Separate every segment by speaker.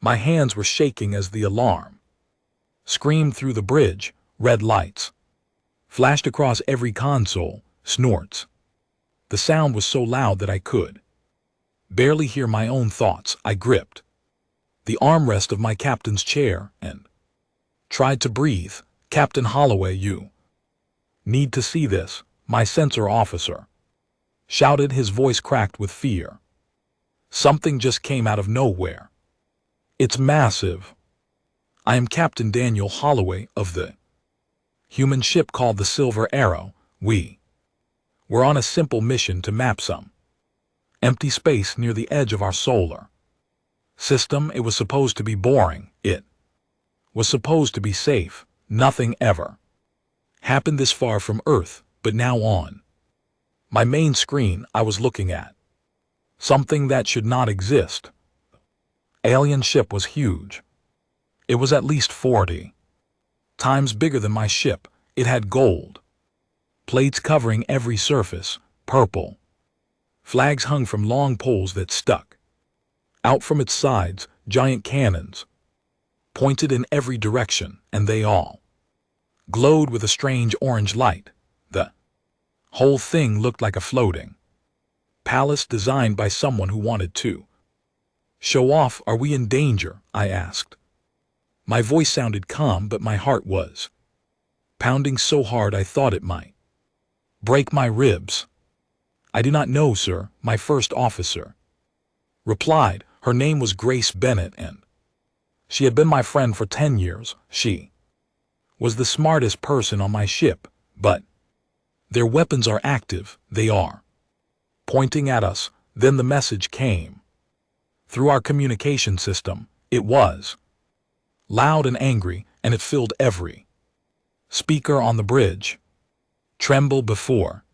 Speaker 1: My hands were shaking as the alarm screamed through the bridge. Red lights flashed across every console. Snorts. The sound was so loud that I could barely hear my own thoughts. I gripped the armrest of my captain's chair and tried to breathe. Captain Holloway, you need to see this, my sensor officer shouted, his voice cracked with fear. Something just came out of nowhere. It's massive. I am Captain Daniel Holloway of the human ship called the Silver Arrow. We were on a simple mission to map some empty space near the edge of our solar system. It was supposed to be boring. It was supposed to be safe. Nothing ever happened this far from Earth, but now on my main screen I was looking at something that should not exist. Alien ship was huge. It was at least 40 times bigger than my ship. It had gold plates covering every surface, purple flags hung from long poles that stuck out from its sides, giant cannons pointed in every direction, and they all glowed with a strange orange light. The whole thing looked like a floating palace designed by someone who wanted to show off. Are we in danger? I asked. My voice sounded calm, but my heart was pounding so hard I thought it might break my ribs. I do not know, sir, my first officer replied. Her name was Grace Bennett, and she had been my friend for 10 years. She was the smartest person on my ship, but their weapons are active. They are pointing at us. Then the message came through our communication system. It was loud and angry, and it filled every speaker on the bridge. Tremble before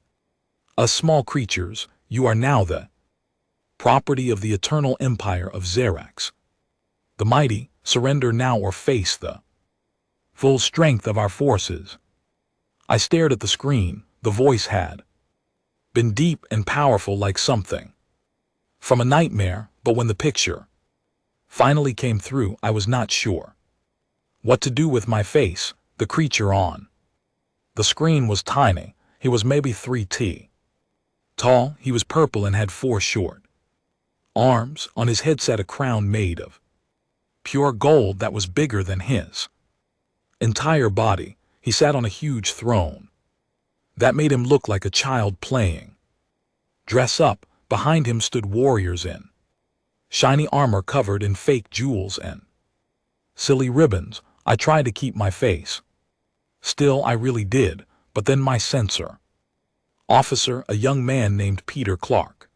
Speaker 1: us, small creatures. You are now the property of the eternal empire of Xerax. The mighty, surrender now or face the full strength of our forces. I stared at the screen. The voice had been deep and powerful, like something from a nightmare, but when the picture finally came through, I was not sure what to do with my face. The creature on the screen was tiny. He was maybe 3 tall. He was purple and had 4 short arms. On his head sat a crown made of pure gold that was bigger than his entire body. He sat on a huge throne that made him look like a child playing dress up. Behind him stood warriors in shiny armor covered in fake jewels and silly ribbons. I tried to keep my face still, I really did, but then my sensor officer, a young man named Peter Clark,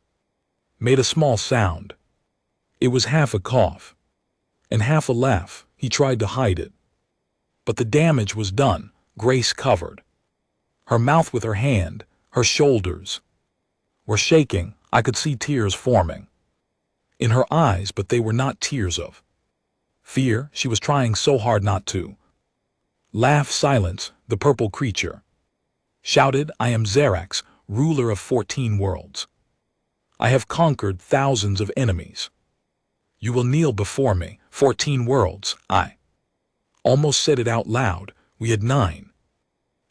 Speaker 1: made a small sound. It was half a cough and half a laugh. He tried to hide it, but the damage was done. Grace covered her mouth with her hand. Her shoulders were shaking. I could see tears forming in her eyes, but they were not tears of fear. She was trying so hard not to laugh. Silence, the purple creature shouted. I am Xerax, ruler of 14 worlds. I have conquered thousands of enemies. You will kneel before me. 14 worlds. I almost said it out loud. We had 9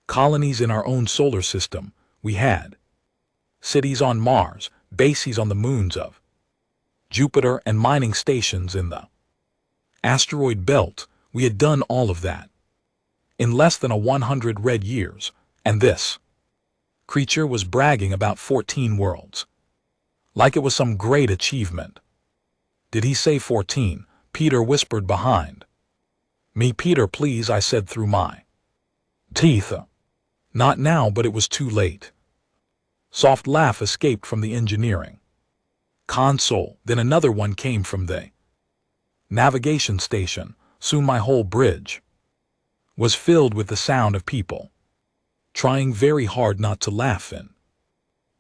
Speaker 1: colonies in our own solar system. We had cities on Mars, bases on the moons of Jupiter, and mining stations in the asteroid belt. We had done all of that in less than 100 red years, and this creature was bragging about 14 worlds like it was some great achievement. Did he say 14? Peter whispered behind me. Peter, please, I said through my teeth. Not now, but it was too late. Soft laugh escaped from the engineering console. Then another one came from the navigation station. Soon my whole bridge was filled with the sound of people trying very hard not to laugh and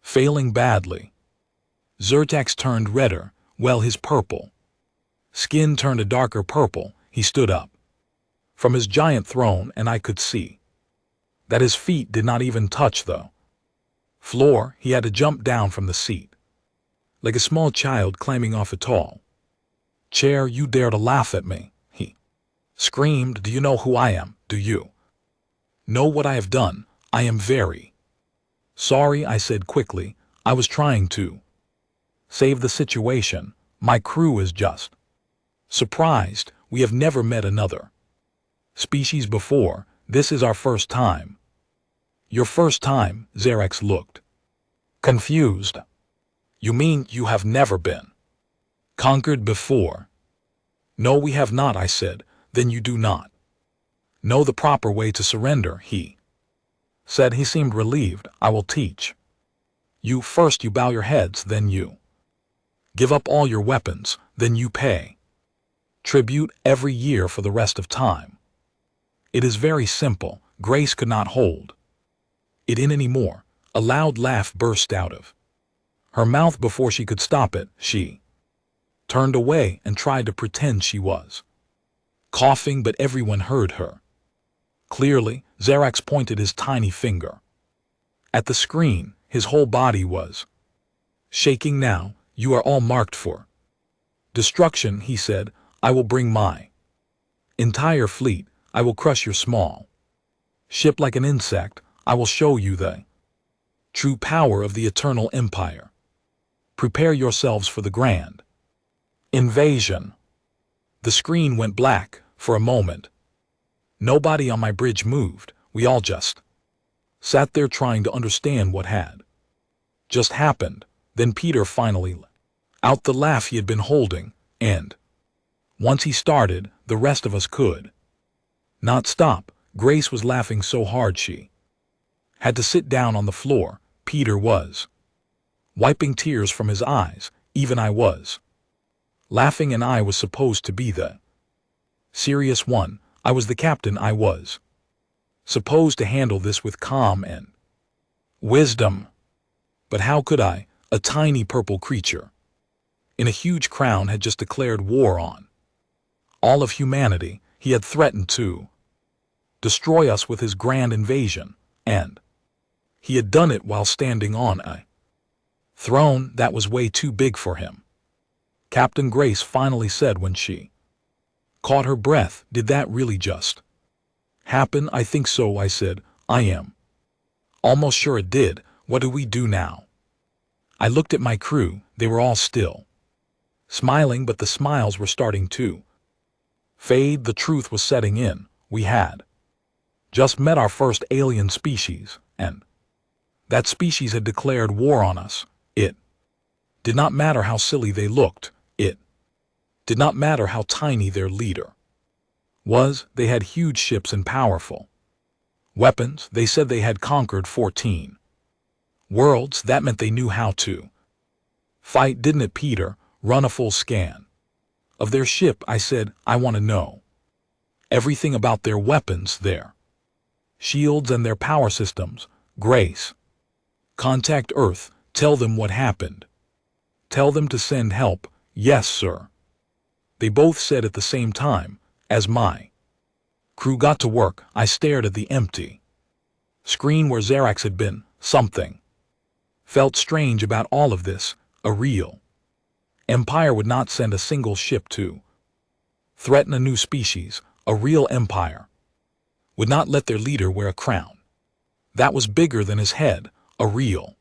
Speaker 1: failing badly. Xertax turned redder. Well, his purple skin turned a darker purple. He stood up from his giant throne, and I could see that his feet did not even touch the floor. He had to jump down from the seat like a small child climbing off a tall Chair, you dare to laugh at me, he screamed. Do you know who I am? Do you know what I have done? I am very sorry, I said quickly. I was trying to save the situation. My crew is just surprised. We have never met another species before. This is our first time. Your first time? Xerax looked confused. You mean you have never been conquered before? No, we have not, I said. Then you do not know the proper way to surrender, he said. He seemed relieved. I will teach you. First you bow your heads, then you give up all your weapons, then you pay tribute every year for the rest of time. It is very simple. Grace could not hold it in anymore. A loud laugh burst out of her mouth. Before she could stop it, she turned away and tried to pretend she was coughing, but everyone heard her clearly. Xerax pointed his tiny finger at the screen. His whole body was shaking now. You are all marked for destruction, he said. I will bring my entire fleet. I will crush your small ship like an insect. I will show you the true power of the Eternal Empire. Prepare yourselves for the grand invasion. The screen went black for a moment. Nobody on my bridge moved. We all just sat there trying to understand what had just happened. Then Peter finally let out the laugh he had been holding, and once he started, the rest of us could not stop. Grace was laughing so hard she had to sit down on the floor. Peter was wiping tears from his eyes. Even I was laughing, and I was supposed to be the serious one. I was the captain. I was supposed to handle this with calm and wisdom. But how could I? A tiny purple creature in a huge crown had just declared war on all of humanity. He had threatened to destroy us with his grand invasion, and he had done it while standing on a throne that was way too big for him. Captain Grace finally said when she caught her breath, did that really just happen? I think so, I said. I am almost sure it did. What do we do now? I looked at my crew. They were all still smiling, but the smiles were starting to fade. The truth was setting in. We had just met our first alien species, and that species had declared war on us. It did not matter how silly they looked. It did not matter how tiny their leader was. They had huge ships and powerful weapons. They said they had conquered 14 worlds. That meant they knew how to fight, didn't it, Peter? Run a full scan of their ship, I said. I want to know everything about their weapons, their shields, and their power systems. Grace, contact Earth. Tell them what happened. Tell them to send help. Yes, sir. They both said at the same time. As my crew got to work, I stared at the empty screen where Xerax had been. Something felt strange about all of this. A real empire would not send a single ship to threaten a new species. A real empire would not let their leader wear a crown that was bigger than his head. A real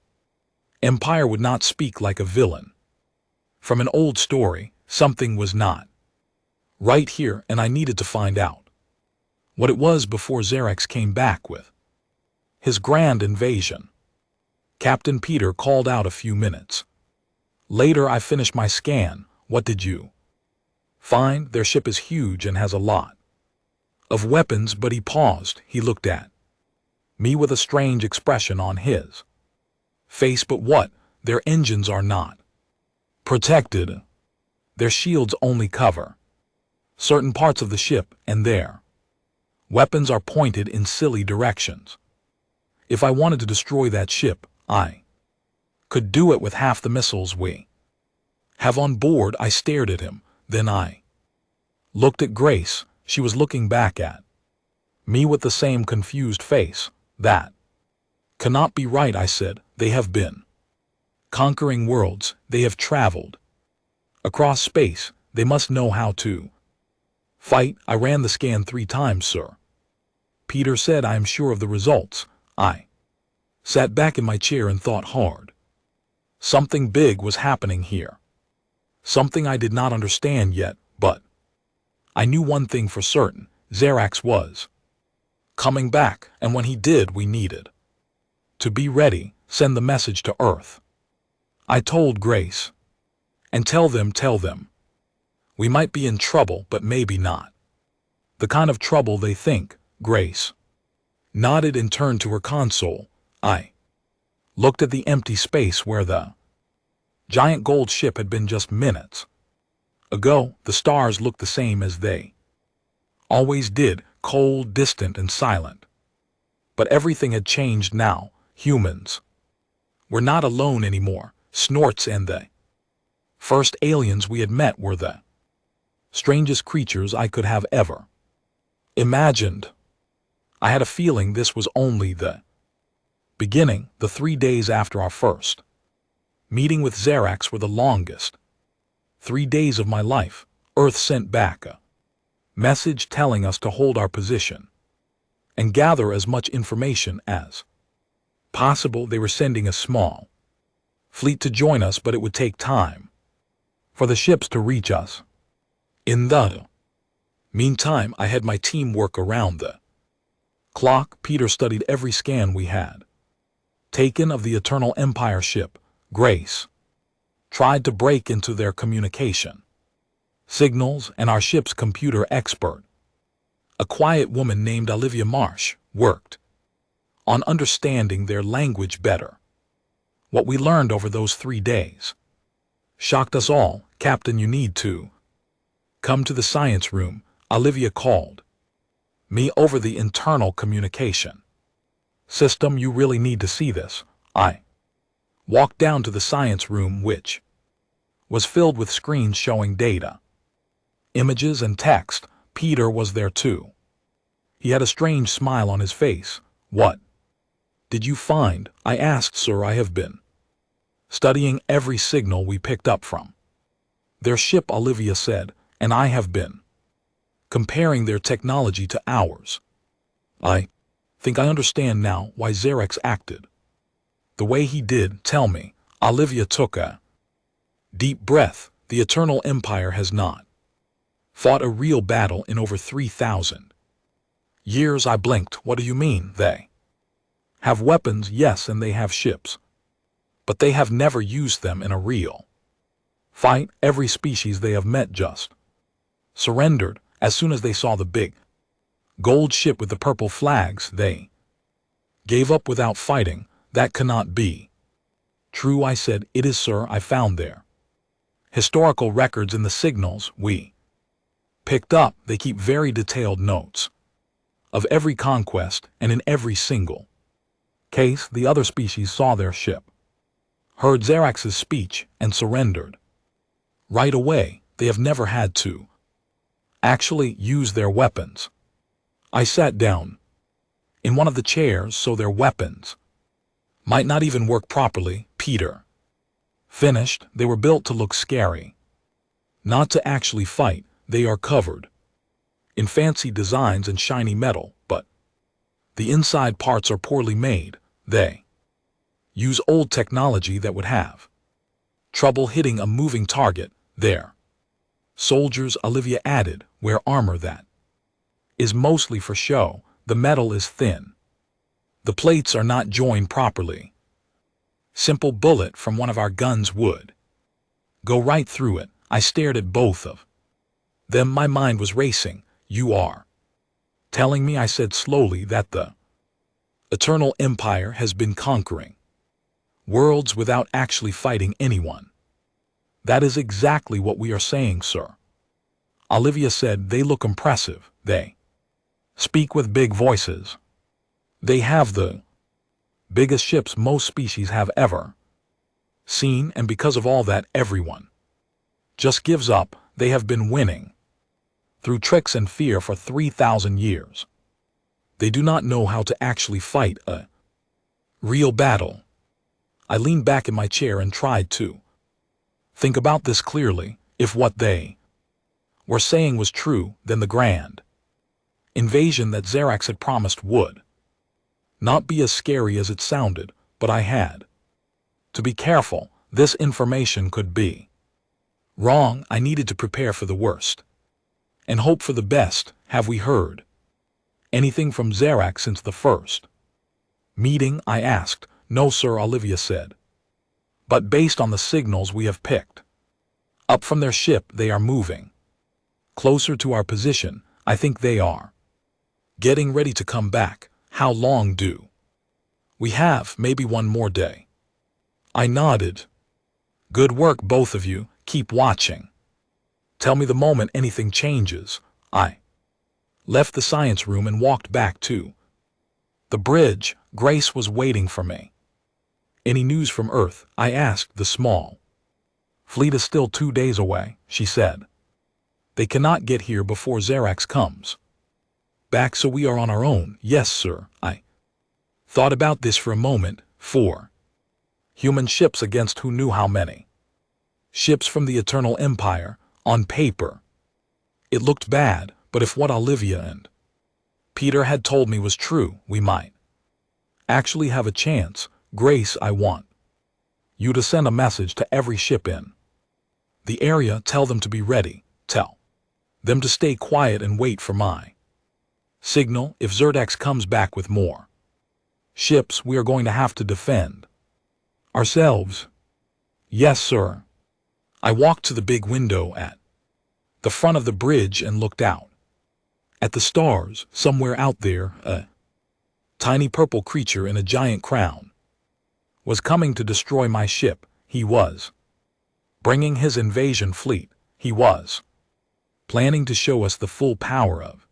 Speaker 1: empire would not speak like a villain from an old story. Something was not right here, and I needed to find out what it was before Xerax came back with his grand invasion. Captain Peter called out a few minutes later. I finished my scan. What did you find? Their ship is huge and has a lot of weapons. But he paused. He looked at me with a strange expression on his face. But what? Their engines are not protected. Their shields only cover certain parts of the ship, and their weapons are pointed in silly directions. If I wanted to destroy that ship, I could do it with half the missiles we have on board. I stared at him. Then I looked at Grace. She was looking back at me with the same confused face. That cannot be right, I said. They have been conquering worlds. They have traveled across space. They must know how to fight. I ran the scan 3 times, sir. Peter said, I am sure of the results. I sat back in my chair and thought hard. Something big was happening here. Something I did not understand yet, but I knew one thing for certain. Xerax was coming back, and when he did, we needed to be ready, send the message to Earth. I told Grace. And tell them. We might be in trouble, but maybe not. The kind of trouble they think. Grace nodded and turned to her console. I looked at the empty space where the giant gold ship had been just minutes ago. The stars looked the same as they always did, cold, distant, and silent. But everything had changed now. Humans were not alone anymore. Snorts and the first aliens we had met were the strangest creatures I could have ever imagined. I had a feeling this was only the beginning. The 3 days after our first meeting with Xerax were the longest 3 days of my life. Earth sent back a message telling us to hold our position and gather as much information as possible. They were sending a small fleet to join us, but it would take time for the ships to reach us. In the meantime, I had my team work around the clock. Peter studied every scan we had taken of the Eternal Empire ship. Grace tried to break into their communication signals, and our ship's computer expert, a quiet woman named Olivia Marsh, worked on understanding their language better. What we learned over those 3 days shocked us all. Captain, you need to come to the science room. Olivia called me over the internal communication system. You really need to see this. I walked down to the science room, which was filled with screens showing data, images, and text. Peter was there too. He had a strange smile on his face. What did you find? I asked. Sir, I have been studying every signal we picked up from their ship, Olivia said, and I have been comparing their technology to ours. I think I understand now why Xerax acted the way he did. Tell me. Olivia took a deep breath. The Eternal Empire has not fought a real battle in over 3,000 years. I blinked. What do you mean? They have weapons, yes, and they have ships, but they have never used them in a real fight. Every species they have met just surrendered as soon as they saw the big gold ship with the purple flags. They gave up without fighting. That cannot be true. I said, it is, sir. I found their historical records in the signals we picked up. They keep very detailed notes of every conquest, and in every single case the other species saw their ship, heard Xerax's speech, and surrendered right away. They have never had to actually use their weapons. I sat down in one of the chairs so their weapons might not even work properly. Peter finished. They were built to look scary, not to actually fight. They are covered in fancy designs and shiny metal, but the inside parts are poorly made. They use old technology that would have trouble hitting a moving target. Their soldiers, Olivia added, wear armor that is mostly for show. The metal is thin. The plates are not joined properly. Simple bullet from one of our guns would go right through it. I stared at both of them. My mind was racing. You are telling me, I said slowly, that the Eternal Empire has been conquering worlds without actually fighting anyone? That is exactly what we are saying, sir. Olivia said, they look impressive. They speak with big voices. They have the biggest ships most species have ever seen, and because of all that, everyone just gives up. They have been winning through tricks and fear for 3,000 years. They do not know how to actually fight a real battle. I leaned back in my chair and tried to think about this clearly. If what they were saying was true than the grand invasion that Xerax had promised would not be as scary as it sounded, but I had to be careful. This information could be wrong. I needed to prepare for the worst and hope for the best. Have we heard anything from Xerax since the first meeting? I asked. No, sir, Olivia said. But based on the signals we have picked up from their ship, they are moving closer to our position. I think they are getting ready to come back. How long do we have? Maybe one more day. I nodded. Good work, both of you. Keep watching. Tell me the moment anything changes. I left the science room and walked back to the bridge. Grace was waiting for me. Any news from Earth? I asked. The small fleet is still 2 days away, she said. They cannot get here before Xerax comes back, so we are on our own. Yes, sir. I thought about this for a moment. 4 human ships against who knew how many ships from the Eternal Empire. On paper, it looked bad, but if what Olivia and Peter had told me was true, we might actually have a chance. Grace, I want you to send a message to every ship in the area. Tell them to be ready. Tell them to stay quiet and wait for my signal. If Xerax comes back with more ships, we are going to have to defend ourselves. Yes, sir. I walked to the big window at the front of the bridge and looked out at the stars. Somewhere out there, a tiny purple creature in a giant crown was coming to destroy my ship. He was bringing his invasion fleet. He was planning to show us the full power of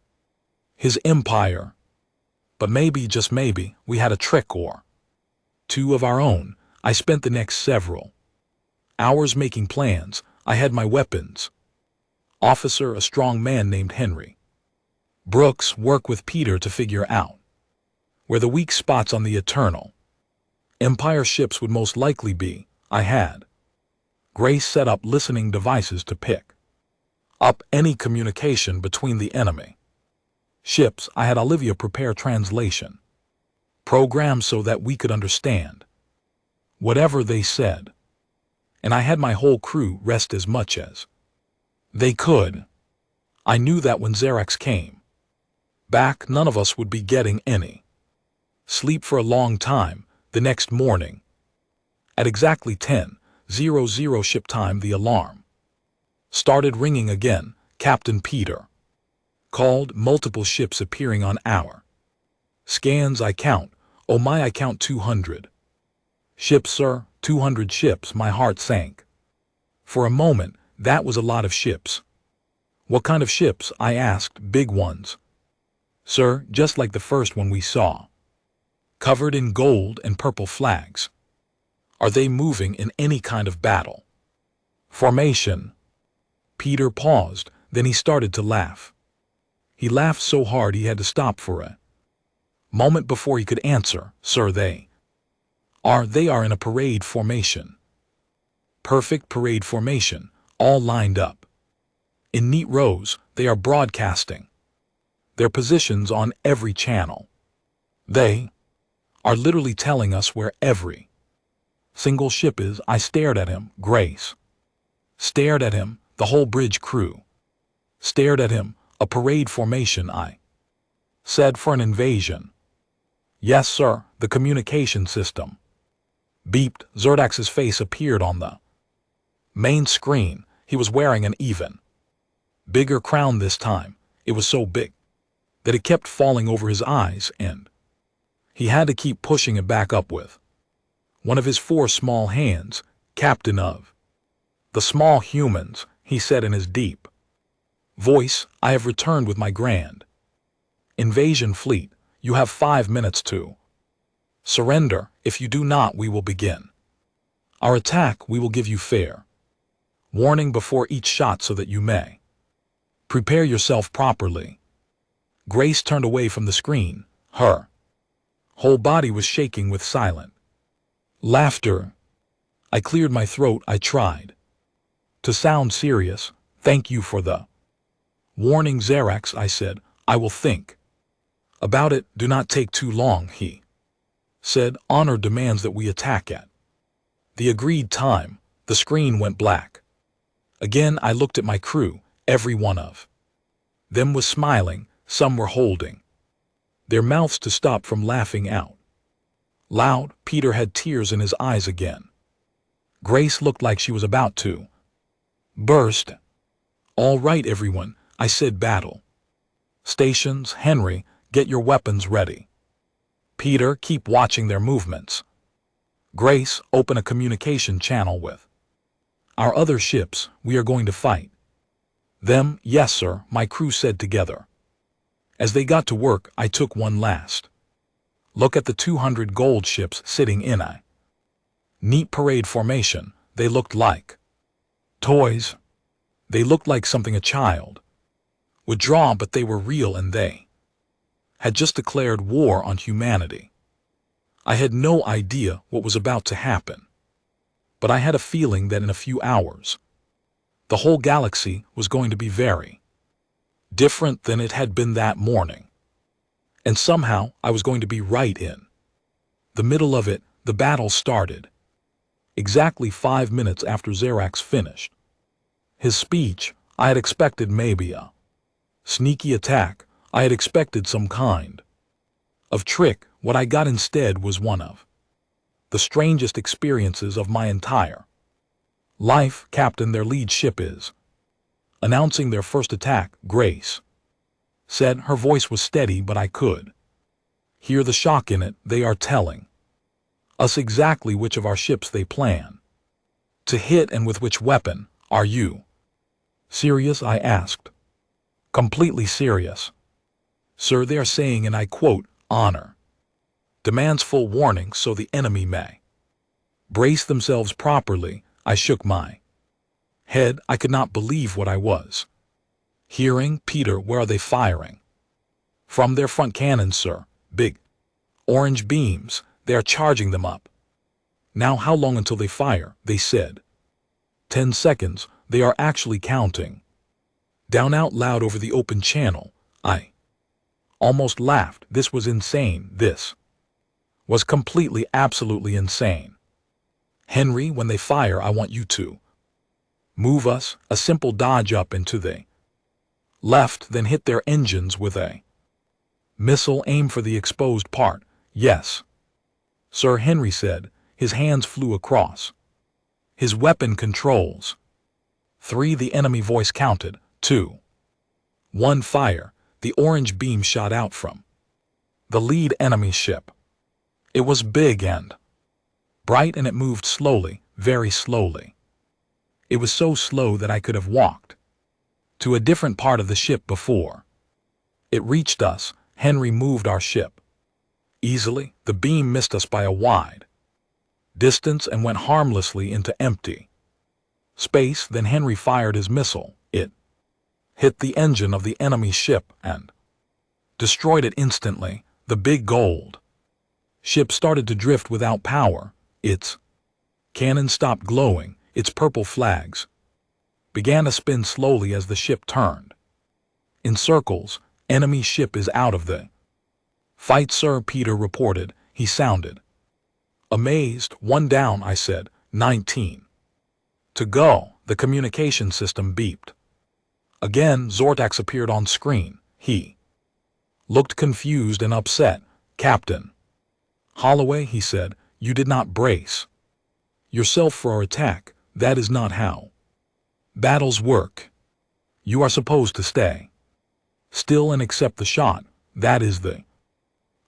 Speaker 1: his empire. But maybe, just maybe, we had a trick or two of our own. I spent the next several hours making plans. I had my weapons officer, a strong man named Henry Brooks, work with Peter to figure out where the weak spots on the Eternal Empire ships would most likely be. I had Grace set up listening devices to pick up any communication between the enemy ships. I had Olivia prepare translation programs so that we could understand whatever they said, and I had my whole crew rest as much as they could. I knew that when Xerax came back, none of us would be getting any sleep for a long time. The next morning, at exactly 10:00 ship time, the alarm started ringing again. Captain Peter called. Multiple ships appearing on our scans. I count. Oh my, I count 200 ships, sir. 200 ships. My heart sank for a moment. That was a lot of ships. What kind of ships? I asked. Big ones, sir, just like the first one we saw, covered in gold and purple flags. Are they moving in any kind of battle formation? Peter paused, then he started to laugh. He laughed so hard he had to stop for a moment before he could answer. Sir, they are in a parade formation. Perfect parade formation, all lined up in neat rows. They are broadcasting their positions on every channel. They are literally telling us where every single ship is. I stared at him. Grace stared at him. The whole bridge crew stared at him. A parade formation, I said, for an invasion. Yes, sir. The communication system beeped. Xerax's face appeared on the main screen. He was wearing an even bigger crown this time. It was so big that it kept falling over his eyes, and he had to keep pushing it back up with one of his 4 small hands. Captain of the small humans, he said in his deep voice, I have returned with my grand invasion fleet. You have 5 minutes to surrender. If you do not, we will begin our attack. We will give you fair warning before each shot so that you may prepare yourself properly. Grace turned away from the screen. Her whole body was shaking with silent laughter. I cleared my throat. I tried to sound serious. Thank you for the Warning Xerax, I said, I will think about it. Do not take too long, he said. Honor demands that we attack at the agreed time. The screen went black. Again I looked at my crew. Every one of them was smiling, some were holding their mouths to stop from laughing out loud. Peter had tears in his eyes again. Grace looked like she was about to burst. All right, everyone, I said. Battle stations. Henry, get your weapons ready. Peter, keep watching their movements. Grace, open a communication channel with our other ships. We are going to fight them. Yes, sir, my crew said together. As they got to work, I took one last look at the 200 gold ships sitting in a neat parade formation. They looked like toys. They looked like something a child would draw, but they were real, and they had just declared war on humanity. I had no idea what was about to happen, but I had a feeling that in a few hours, the whole galaxy was going to be very different than it had been that morning. And somehow I was going to be right in the middle of it. The battle started exactly 5 minutes after Xerax finished his speech. I had expected maybe a sneaky attack. I had expected some kind of trick. What I got instead was one of the strangest experiences of my entire life. Captain, their lead ship is announcing their first attack, Grace said. Her voice was steady, but I could hear the shock in it. They are telling us exactly which of our ships they plan to hit and with which weapon. Are you serious? I asked. Completely serious, sir. They are saying, and I quote, honor demands full warning so the enemy may brace themselves properly. I shook my head. I could not believe what I was hearing. Peter, where are they firing? From their front cannons, sir. Big orange beams. They are charging them up. Now how long until they fire? They said 10 seconds. They are actually counting down. Out loud over the open channel, I almost laughed. This was insane. This was completely, absolutely insane. Henry, when they fire, I want you to move us. A simple dodge up into the left, then hit their engines with a missile. Aim for the exposed part. Yes, sir, Henry said. His hands flew across his weapon controls. 3. The enemy voice counted. 2. 1. Fire. The orange beam shot out from the lead enemy ship. It was big and bright, and it moved slowly, very slowly. It was so slow that I could have walked to a different part of the ship before it reached us. Henry moved our ship easily. The beam missed us by a wide distance and went harmlessly into empty space. Then Henry fired his missile. It hit the engine of the enemy ship and destroyed it instantly. The big gold ship started to drift without power. Its cannon stopped glowing. Its purple flags began to spin slowly as the ship turned in circles. Enemy ship is out of the fight, sir, Peter reported. He sounded amazed. 1 down, I said. 19 to go. The communication system beeped again. Xerax appeared on screen. He looked confused and upset. Captain Holloway, he said, you did not brace yourself for our attack. That is not how battles work. You are supposed to stay still and accept the shot. That is the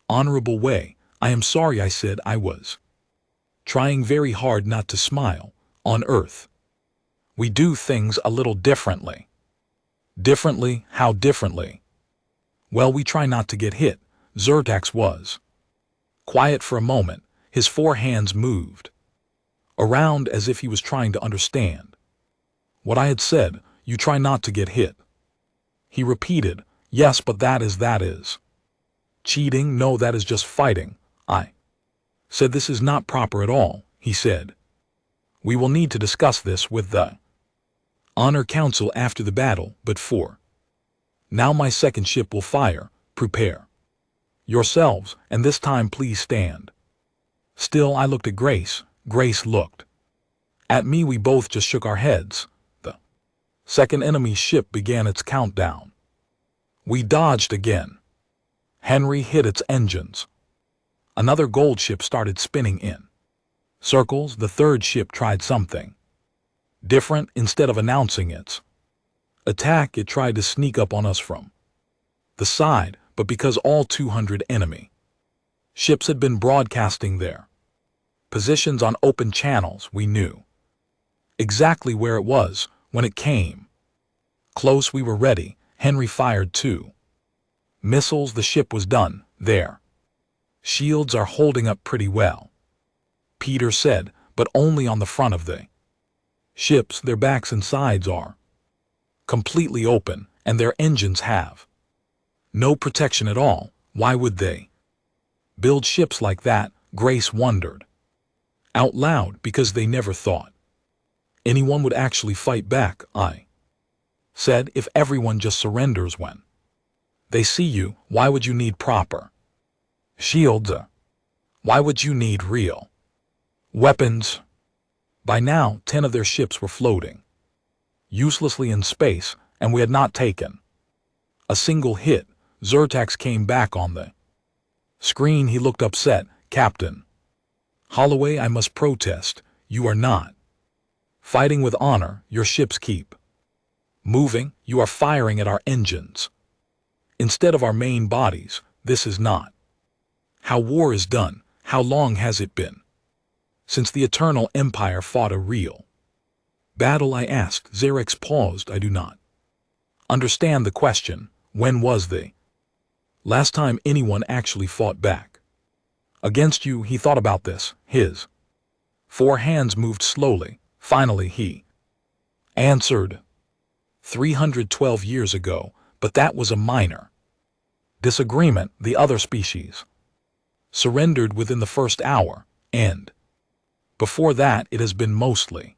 Speaker 1: honorable way. I am sorry, I said. I was trying very hard not to smile. On Earth, we do things a little differently. Differently? How differently? Well, we try not to get hit. Xerax was quiet for a moment. His 4 hands moved around as if he was trying to understand what I had said. You try not to get hit. He repeated, yes, but that is cheating. No, that is just fighting. I said, this is not proper at all. He said, we will need to discuss this with the Honor Council after the battle, but for Now my second ship will fire. Prepare yourselves, and this time please stand. Still I looked at Grace. Grace looked at me. We both just shook our heads. The second enemy ship began its countdown. We dodged again. Henry hit its engines. Another gold ship started spinning in circles. The third ship tried something different. Instead of announcing its attack, it tried to sneak up on us from the side, but because all 200 enemy ships had been broadcasting their positions on open channels, we knew exactly where it was when it came close. We were ready. Henry fired 2 missiles. The ship was done. Their shields are holding up pretty well, Peter said, but only on the front of the ships. Their backs and sides are completely open, and their engines have no protection at all. Why would they build ships like that? Grace wondered out loud. Because they never thought anyone would actually fight back, I said. If everyone just surrenders when they see you, why would you need proper shields? Why would you need real weapons? By now, 10 of their ships were floating uselessly in space, and we had not taken a single hit. Zertax came back on the screen. He looked upset. Captain Holloway, I must protest. You are not fighting with honor. Your ships keep moving. You are firing at our engines instead of our main bodies. This is not how war is done. How long has it been since the Eternal Empire fought a real battle? I asked. Xerax paused. I do not understand the question. When was the last time anyone actually fought back against you? He thought about this. His 4 hands moved slowly. Finally he answered. 312 years ago, but that was a minor disagreement. The other species surrendered within the first hour, and before that it has been mostly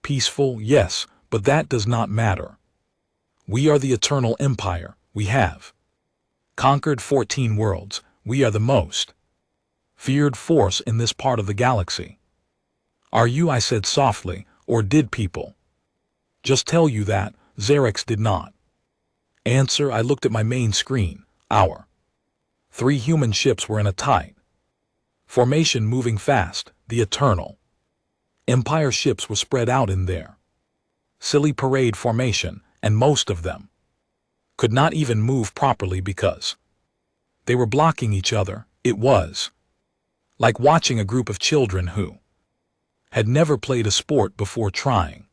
Speaker 1: peaceful. Yes, but that does not matter. We are the Eternal Empire. We have conquered 14 worlds. We are the most feared force in this part of the galaxy. Are you? I said softly. Or did people just tell you that? Xerax did not answer. I looked at my main screen. Our 3 human ships were in a tight formation, moving fast. The Eternal Empire ships were spread out in their silly parade formation, and most of them could not even move properly because they were blocking each other. It was like watching a group of children who had never played a sport before trying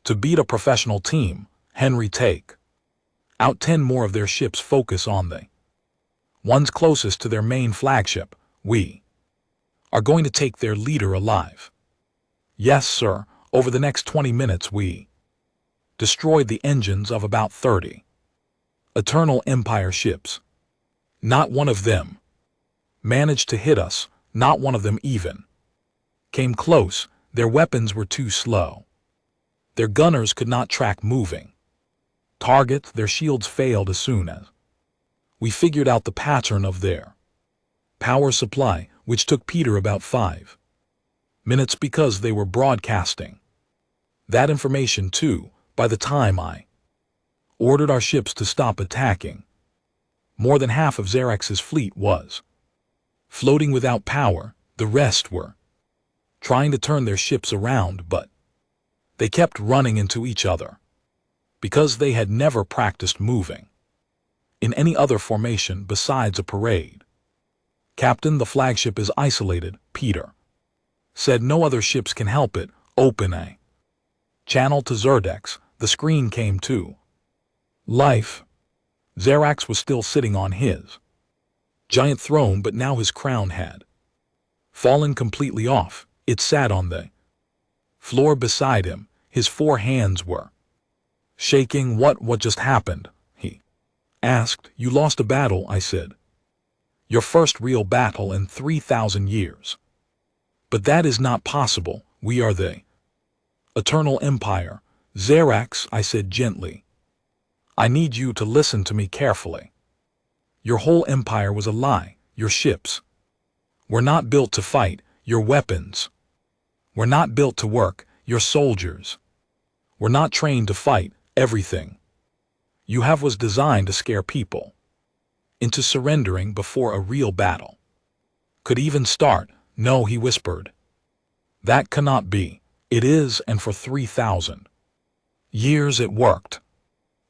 Speaker 1: to beat a professional team. Henry, take out 10 more of their ships. Focus on the ones closest to their main flagship. We are going to take their leader alive. Yes, sir. Over the next 20 minutes we destroyed the engines of about 30 Eternal Empire ships. Not one of them managed to hit us. Not one of them even came close. Their weapons were too slow. Their gunners could not track moving targets. Their shields failed as soon as we figured out the pattern of their power supply, which took Peter about 5 minutes because they were broadcasting that information too. By the time I ordered our ships to stop attacking, more than half of Xerax's fleet was floating without power. The rest were trying to turn their ships around, but they kept running into each other because they had never practiced moving in any other formation besides a parade. Captain, the flagship is isolated, Peter said. No other ships can help it. Open a channel to Zerdex. The screen came to life. Xerax was still sitting on his giant throne, but now his crown had fallen completely off. It sat on the floor beside him. His 4 hands were shaking. What just happened? He asked. You lost a battle, I said. Your first real battle in 3,000 years. But that is not possible. We are the Eternal Empire. Xerax, I said gently. I need you to listen to me carefully. Your whole empire was a lie. Your ships were not built to fight. Your weapons were not built to work. Your soldiers were not trained to fight. Everything you have was designed to scare people into surrendering before a real battle could even start. No, he whispered. That cannot be. It is, and for 3,000 years it worked.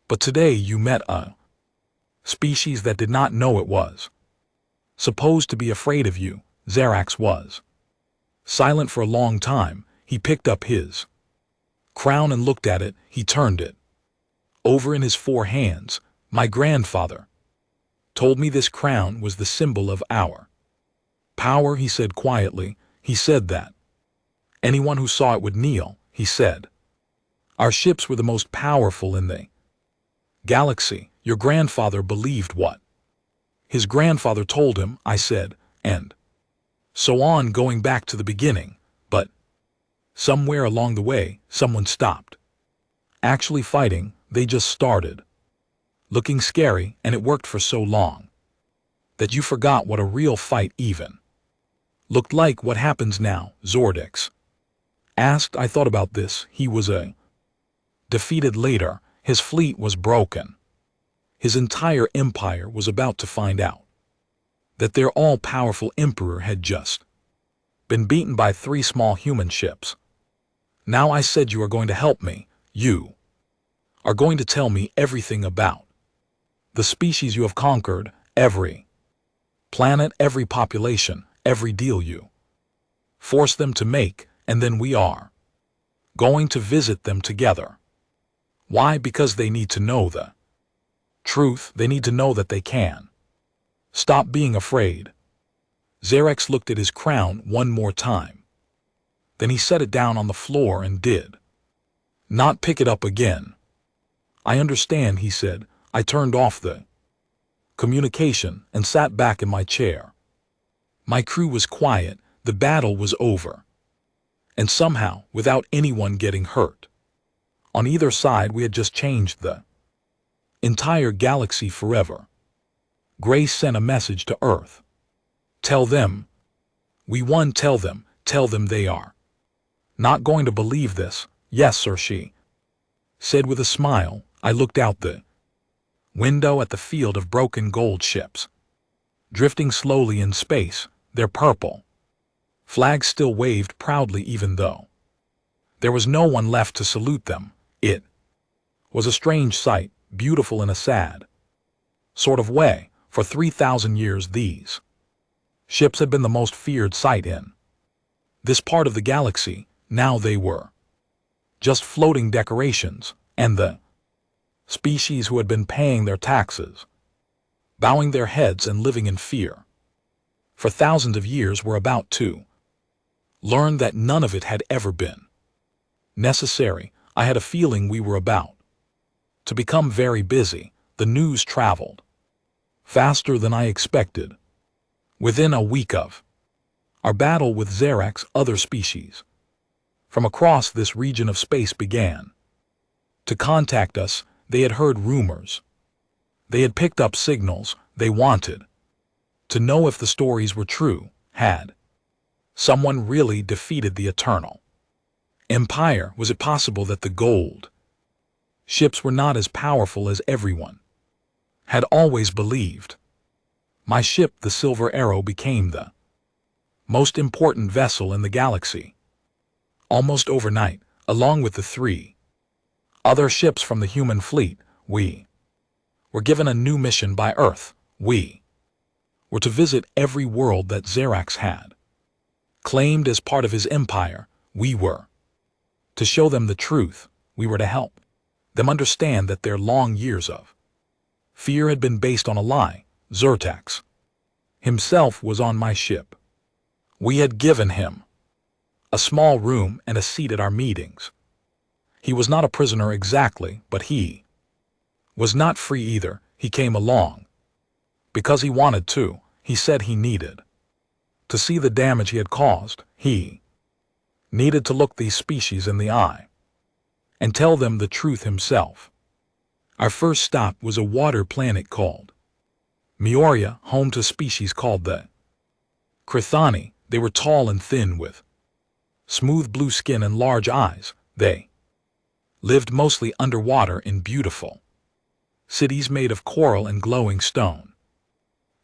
Speaker 1: But today you met a species that did not know it was supposed to be afraid of you. Xerax was silent for a long time. He picked up his crown and looked at it. He turned it over in his 4 hands. My grandfather told me this crown was the symbol of our power, he said quietly. He said that anyone who saw it would kneel, he said. Our ships were the most powerful in the galaxy. Your grandfather believed what his grandfather told him, I said, and so on, going back to the beginning. But somewhere along the way, someone stopped actually fighting. They just started looking scary, and it worked for so long that you forgot what a real fight even looked like. What happens now? Zordix asked. I thought about this. He was defeated later. His fleet was broken. His entire empire was about to find out that their all-powerful emperor had just been beaten by 3 small human ships. Now I said you are going to help me. You are going to tell me everything about the species you have conquered, every planet, every population, every deal you force them to make, and then we are going to visit them together. Why? Because they need to know the truth. They need to know that they can stop being afraid. Xerax looked at his crown one more time. Then he set it down on the floor and did not pick it up again. I understand, he said. I turned off the communication and sat back in my chair. My crew was quiet. The battle was over. And somehow, without anyone getting hurt on either side, we had just changed the entire galaxy forever. Grace sent a message to Earth. Tell them we won. Tell them they are not going to believe this. Yes, sir, she said with a smile. I looked out the window at the field of broken gold ships drifting slowly in space. Their purple flags still waved proudly, even though there was no one left to salute them. It was a strange sight, beautiful in a sad sort of way. For 3,000 years these ships had been the most feared sight in this part of the galaxy. Now they were just floating decorations, and the species who had been paying their taxes, bowing their heads and living in fear for thousands of years, were about to learn that none of it had ever been necessary. I had a feeling we were about to become very busy. The news traveled faster than I expected. Within a week of our battle with Xerax, other species from across this region of space began to contact us. They had heard rumors. They had picked up signals. They wanted to know if the stories were true. Had someone really defeated the Eternal Empire? Was it possible that the gold ships were not as powerful as everyone had always believed? My ship, the Silver Arrow, became the most important vessel in the galaxy almost overnight. Along with the 3 other ships from the human fleet, we were given a new mission by Earth. We were to visit every world that Xerax had claimed as part of his empire. We were to show them the truth. We were to help them understand that their long years of fear had been based on a lie. Xertax himself was on my ship. We had given him a small room and a seat at our meetings. He was not a prisoner exactly, but he was not free either. He came along because he wanted to. He said he needed to see the damage he had caused. He needed to look these species in the eye and tell them the truth himself. Our first stop was a water planet called Meoria, home to species called the Crithani. They were tall and thin with smooth blue skin and large eyes. They lived mostly underwater in beautiful cities made of coral and glowing stone.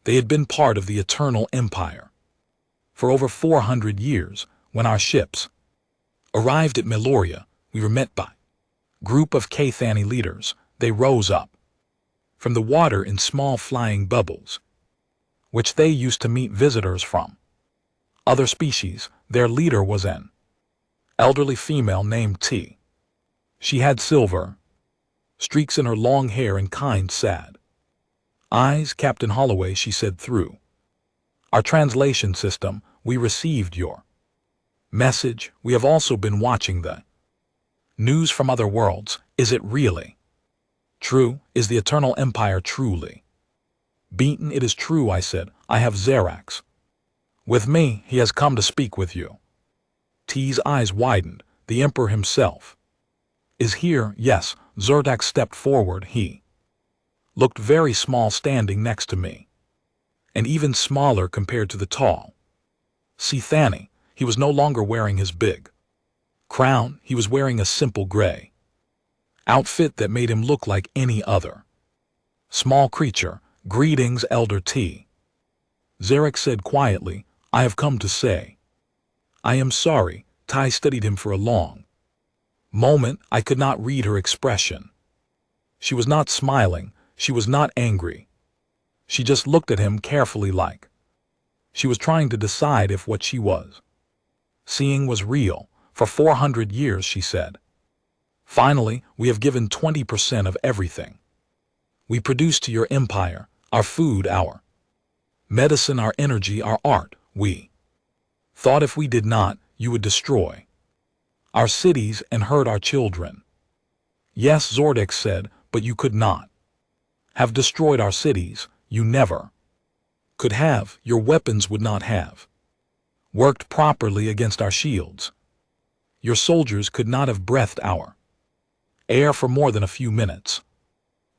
Speaker 1: They had been part of the Eternal Empire for over 400 years. When our ships arrived at Meloria, we were met by a group of Cathani leaders. They rose up from the water in small flying bubbles, which they used to meet visitors from other species. Their leader was an elderly female named T. She had silver streaks in her long hair and kind, sad eyes. Captain Holloway, she said, through our translation system, we received your message. We have also been watching the news from other worlds. Is it really true? Is the Eternal Empire truly beaten? It is true, I said. I have Xerax with me. He has come to speak with you. T's eyes widened. The Emperor himself is here. Yes. Zertak stepped forward. He looked very small standing next to me, and even smaller compared to the tall Cthani. He was no longer wearing his big crown. He was wearing a simple gray outfit that made him look like any other small creature. Greetings, Elder T. Xerax said quietly. I have come to say I am sorry. Ty studied him for a long moment. I could not read her expression. She was not smiling. She was not angry. She just looked at him carefully, like she was trying to decide if what she was seeing was real. For 400 years, she said. Finally, we have given 20% of everything we produce to your empire. Our food, our medicine, our energy, our art. We thought if we did not, you would destroy our cities and hurt our children. Yes, Zordek said, but you could not have destroyed our cities. You never could have. Your weapons would not have worked properly against our shields. Your soldiers could not have breathed our air for more than a few minutes.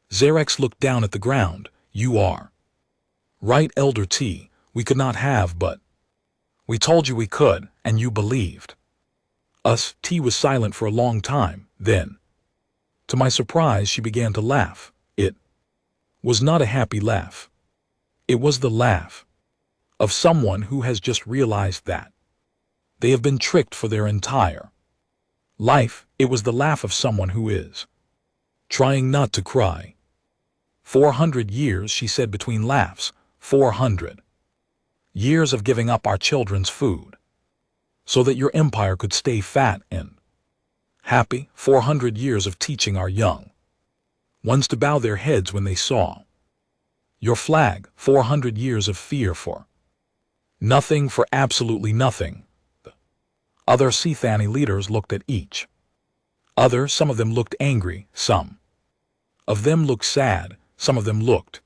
Speaker 1: Xerax looked down at the ground. You are right, Elder T. We could not have, but we told you we could, and you believed us. T was silent for a long time. Then, to my surprise, she began to laugh. It was not a happy laugh. It was the laugh of someone who has just realized that they have been tricked for their entire life. It was the laugh of someone who is trying not to cry. 400 years, she said between laughs. 400 years of giving up our children's food so that your empire could stay fat and happy. 400 years of teaching our young ones to bow their heads when they saw your flag. 400 years of fear for nothing, for absolutely nothing. The other Cthani leaders looked at each other. Some of them looked angry. Some of them looked sad. Some of them looked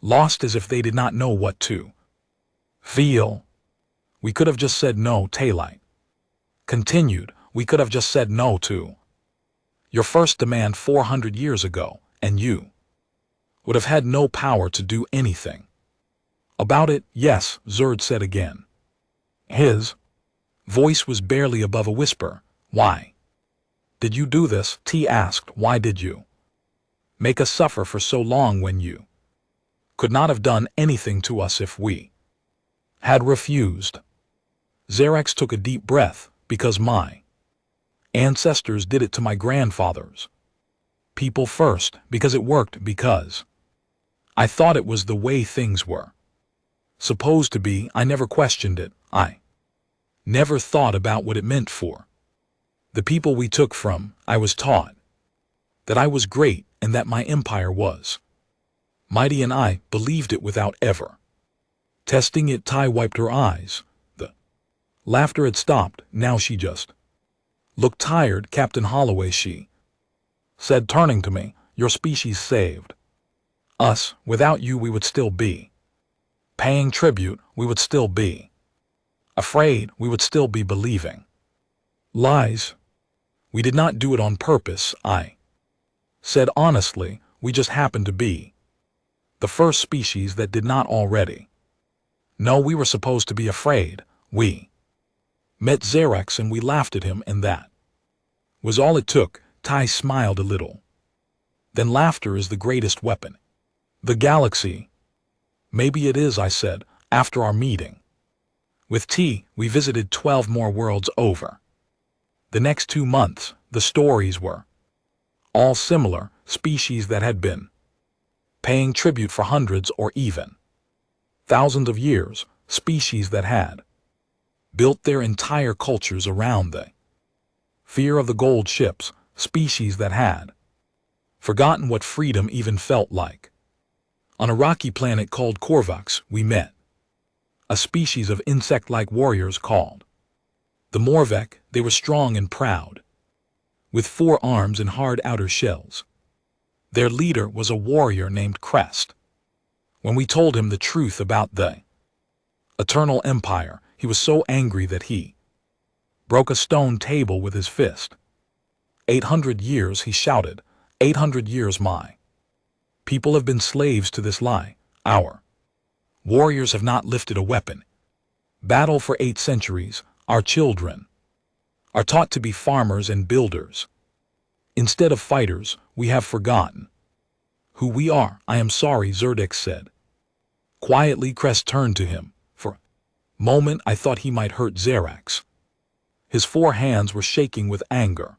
Speaker 1: lost, as if they did not know what to feel. We could have just said no, Taylite continued. We could have just said no to your first demand 400 years ago, and you would have had no power to do anything about it. Yes, Zerd said again. His voice was barely above a whisper. Why did you do this? T asked. Why did you make us suffer for so long when you could not have done anything to us if we had refused? Xerax took a deep breath. Because my ancestors did it to my grandfathers. People first, because it worked, because I thought it was the way things were supposed to be. I never questioned it. I never thought about what it meant for the people we took from. I was taught that I was great and that my empire was mighty, and I believed it without ever testing it. Ty wiped her eyes. The laughter had stopped. Now she just looked tired. Captain Holloway, she said, turning to me, your species saved us. Without you, we would still be paying tribute. We would still be afraid. We would still be believing lies. We did not do it on purpose. I Said honestly, we just happened to be the first species that did not already. No, we were supposed to be afraid. We met Xerax and we laughed at him, and that was all it took. Ty smiled a little. Then laughter is the greatest weapon. The galaxy. Maybe it is, I said, after our meeting. With T, we visited 12 more worlds over. The next 2 months, the stories were all similar, species that had been paying tribute for hundreds or even thousands of years, species that had built their entire cultures around the fear of the gold ships, species that had forgotten what freedom even felt like. On a rocky planet called Korvax, we met a species of insect-like warriors called the Morvek. They were strong and proud, with 4 arms and hard outer shells. Their leader was a warrior named Crest. When we told him the truth about the Eternal Empire, he was so angry that he broke a stone table with his fist. 800 years, he shouted. 800 years, my people have been slaves to this lie. Our warriors have not lifted a weapon. Battle for 8 centuries. Our children are taught to be farmers and builders. Instead of fighters, we have forgotten who we are. I am sorry, Zerdex said. Quietly, Crest turned to him. For a moment, I thought he might hurt Xerax. His 4 hands were shaking with anger.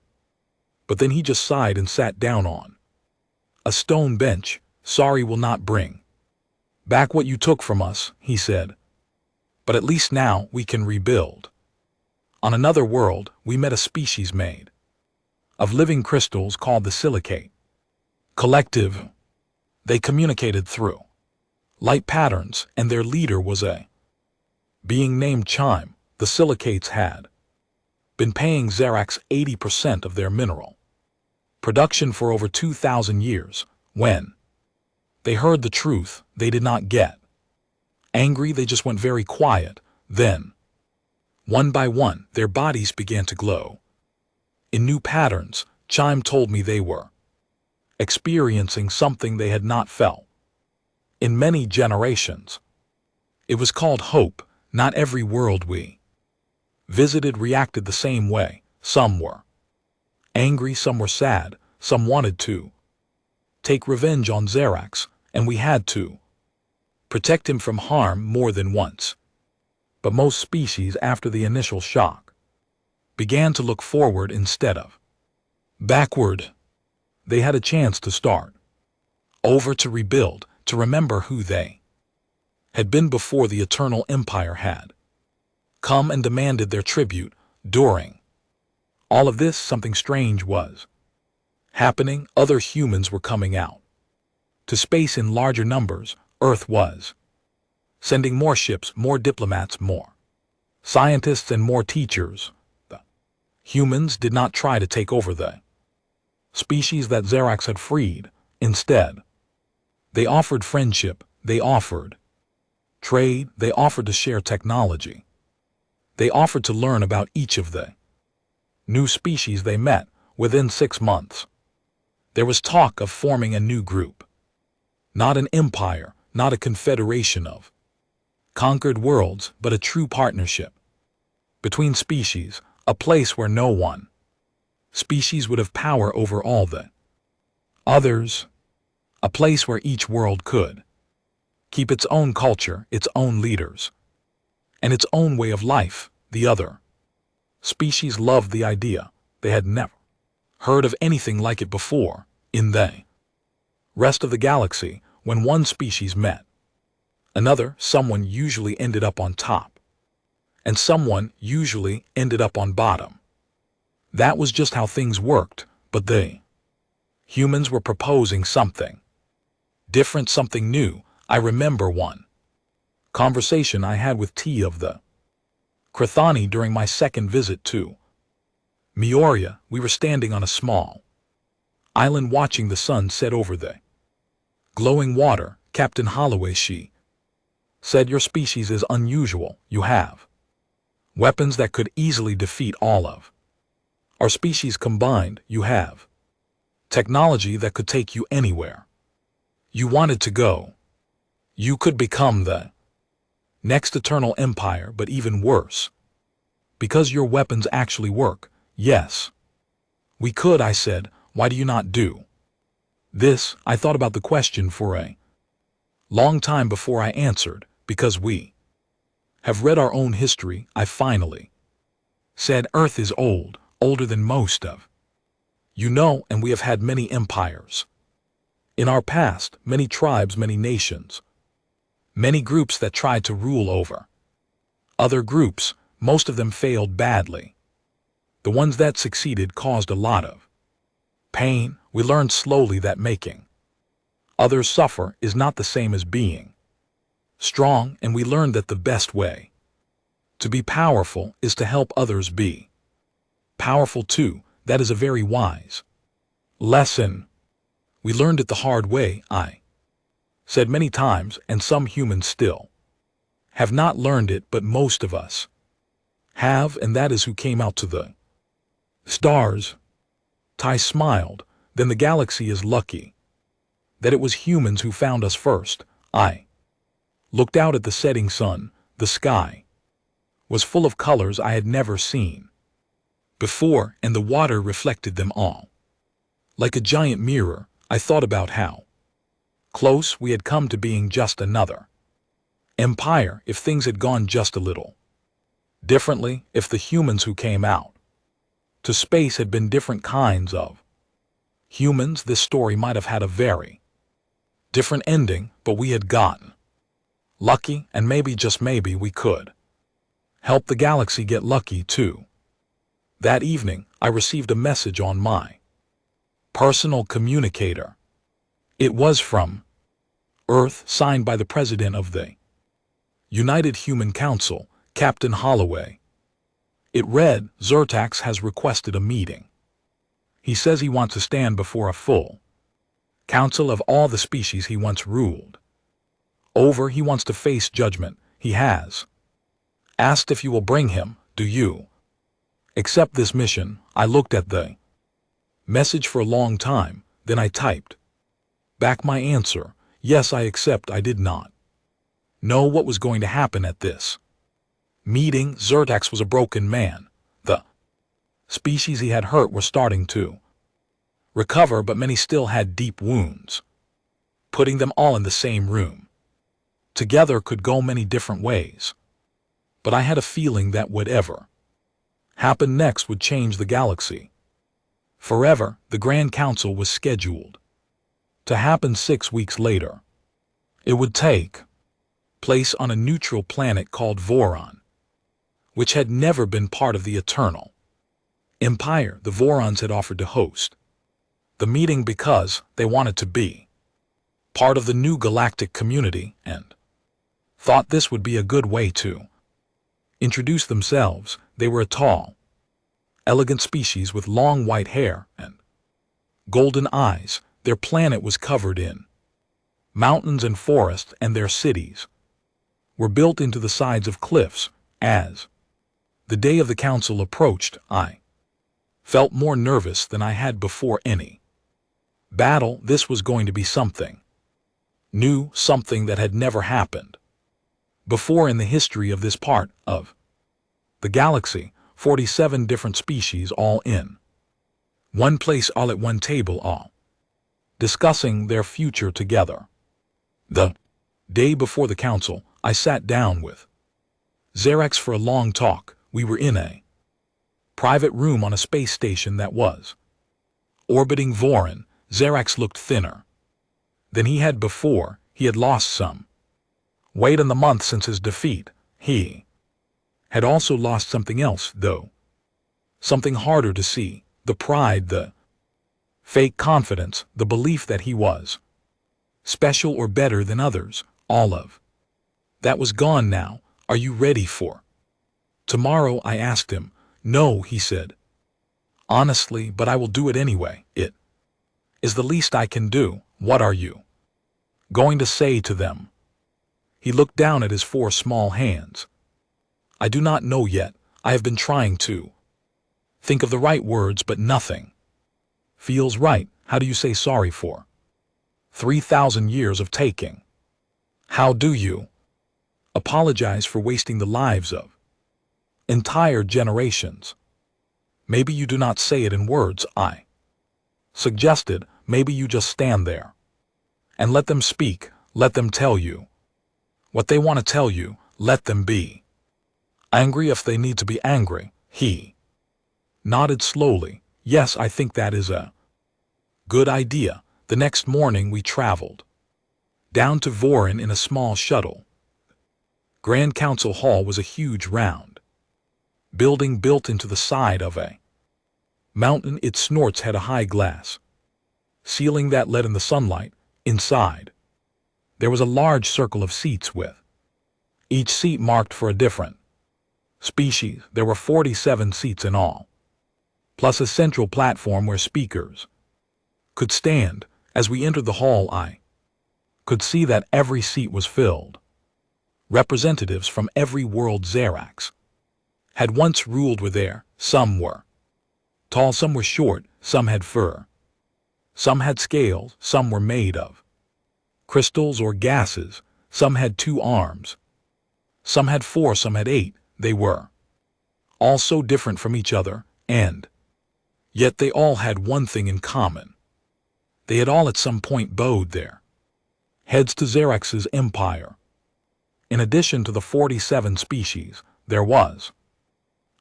Speaker 1: But then he just sighed and sat down on a stone bench. Sorry will not bring back what you took from us, he said. But at least now we can rebuild. On another world, we met a species made of living crystals called the Silicate Collective. They communicated through light patterns, and their leader was a being named Chime. The Silicates had been paying Xerax 80% of their mineral production for over 2,000 years. When they heard the truth, they did not get angry, they just went very quiet. Then, one by one, their bodies began to glow in new patterns. Chime told me they were experiencing something they had not felt in many generations. It was called hope. Not every world we visited reacted the same way. Some were angry, some were sad, some wanted to take revenge on Xerax, and we had to protect him from harm more than once. But most species, after the initial shock, began to look forward instead of backward. They had a chance to start over, to rebuild, to remember who they had been before the Eternal Empire had come and demanded their tribute. During all of this, something strange was happening. Other humans were coming out to space in larger numbers. Earth was sending more ships, more diplomats, more scientists, and more teachers. The humans did not try to take over the species that Xerax had freed. Instead, they offered friendship, they offered trade, they offered to share technology. They offered to learn about each of the new species they met. Within 6 months, there was talk of forming a new group. Not an empire, not a confederation of conquered worlds, but a true partnership between species, a place where no one species would have power over all the others, a place where each world could keep its own culture, its own leaders, and its own way of life. The other species loved the idea. They had never heard of anything like it before. In the rest of the galaxy, when one species met another, someone usually ended up on top, and someone usually ended up on bottom. That was just how things worked. But they humans were proposing something different, something new. I remember one conversation I had with T of the Krathani during my second visit to Meoria. We were standing on a small island watching the sun set over the glowing water. Captain Holloway, she said, your species is unusual. You have weapons that could easily defeat all of our species combined. You have Technology that could take you anywhere you wanted to go. You could become the next eternal empire, but even worse. Because your weapons actually work, yes. We could, I said. Why do you not do this? I thought about the question for a long time before I answered. Because we have read our own history, I finally said. Earth is old, older than most of you know, and we have had many empires. In our past, many tribes, many nations, many groups that tried to rule over other groups. Most of them failed badly. The ones that succeeded caused a lot of pain. We learned slowly that making others suffer is not the same as being strong, and we learned that the best way to be powerful is to help others be powerful too. That is a very wise lesson. We learned it the hard way, I said many times, and some humans still have not learned it, but most of us have, and that is who came out to the stars. Ty smiled. Then the galaxy is lucky that it was humans who found us first. I looked out at the setting sun. The sky was full of colors I had never seen before, and the water reflected them all. Like a giant mirror, I thought about how close we had come to being just another empire if things had gone just a little differently, if the humans who came out to space had been different kinds of humans. This story might have had a very different ending, but we had gotten lucky, and maybe, just maybe, we could help the galaxy get lucky too. That evening, I received a message on my personal communicator. It was from Earth, signed by the President of the United Human Council, Captain Holloway. It read, Zertax has requested a meeting. He says he wants to stand before a full council of all the species he once ruled over. He wants to face judgment. He has asked if you will bring him. Do you accept this mission? I looked at the message for a long time, then I typed back my answer. Yes, I accept. I did not know what was going to happen at this meeting. Zertax was a broken man. The species he had hurt were starting to recover, but many still had deep wounds. Putting them all in the same room together could go many different ways. But I had a feeling that whatever happened next would change the galaxy forever. The Grand Council was scheduled to happen 6 weeks later. It would take place on a neutral planet called Voron, which had never been part of the Eternal Empire. The Vorons had offered to host the meeting because they wanted to be part of the new galactic community and thought this would be a good way to introduce themselves. They were a tall, elegant species with long white hair and golden eyes. Their planet was covered in mountains and forests, and their cities were built into the sides of cliffs. As the day of the council approached, I felt more nervous than I had before any battle. This was going to be something new, something that had never happened before in the history of this part of the galaxy. 47 different species all in one place, all at one table, all discussing their future together. The day before the council, I sat down with Zerax for a long talk. We were in a private room on a space station that was orbiting Voron. Zerax looked thinner than he had before. He had lost some weight in the month since his defeat. He had also lost something else, though. Something harder to see. The pride, the fake confidence, the belief that he was special or better than others. All of that was gone now. Are you ready for tomorrow? I asked him. No, he said. Honestly, but I will do it anyway. It is the least I can do. What are you going to say to them? He looked down at his 4 small hands. I do not know yet. I have been trying to think of the right words, but nothing feels right. How do you say sorry for 3,000 years of taking? How do you apologize for wasting the lives of entire generations? Maybe you do not say it in words, I suggested. Maybe you just stand there and let them speak, let them tell you what they want to tell you, let them be angry if they need to be angry. He nodded slowly. Yes, I think that is a good idea. The next morning we traveled down to Vorin in a small shuttle. Grand Council Hall was a huge round building built into the side of a mountain. Its snorts had a high glass ceiling that let in the sunlight. Inside, there was a large circle of seats with each seat marked for a different species. There were 47 seats in all, plus a central platform where speakers could stand. As we entered the hall, I could see that every seat was filled. Representatives from every world Xerax had once ruled were there. Some were tall, some were short, some had fur, some had scales, some were made of crystals or gases, some had 2 arms, some had 4, some had 8. They were all so different from each other, and yet they all had one thing in common. They had all at some point bowed their heads to Xerax's empire. In addition to the 47 species, there was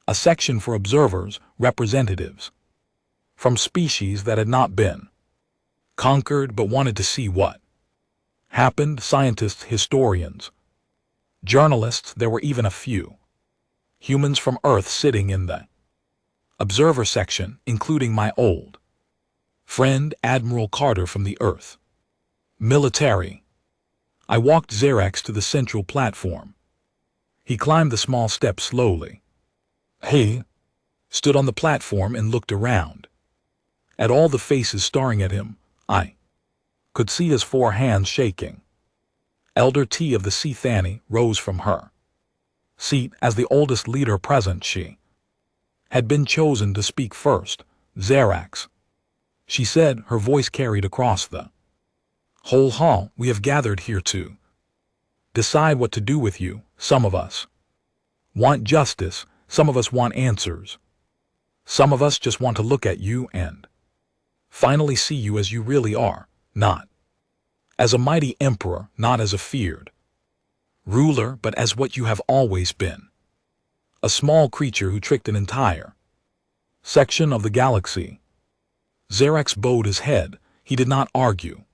Speaker 1: a section for observers, representatives from species that had not been conquered but wanted to see what happened. Scientists, historians, journalists. There were even a few humans from Earth sitting in the observer section, including my old friend Admiral Carter from the Earth military. I walked Xerax to the central platform. He climbed the small steps slowly. He stood on the platform and looked around at all the faces staring at him. I could see his 4 hands shaking. Elder T of the Sea Thani rose from her seat as the oldest leader present. She had been chosen to speak first. Xerax, she said, her voice carried across the whole hall. We have gathered here to decide what to do with you. Some of us want justice, some of us want answers. Some of us just want to look at you and finally see you as you really are, not as a mighty emperor, not as a feared ruler, but as what you have always been. A small creature who tricked an entire section of the galaxy. Xerax bowed his head. He did not argue.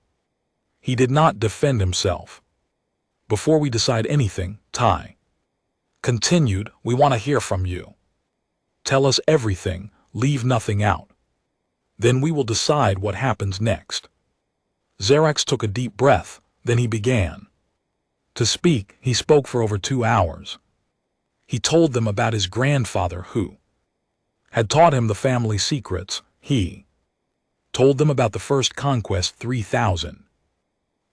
Speaker 1: He did not defend himself. Before we decide anything, Tai continued, we want to hear from you. Tell us everything, leave nothing out. Then we will decide what happens next. Xerax took a deep breath, then he began to speak. He spoke for over 2 hours. He told them about his grandfather who had taught him the family secrets. He told them about the first conquest 3,000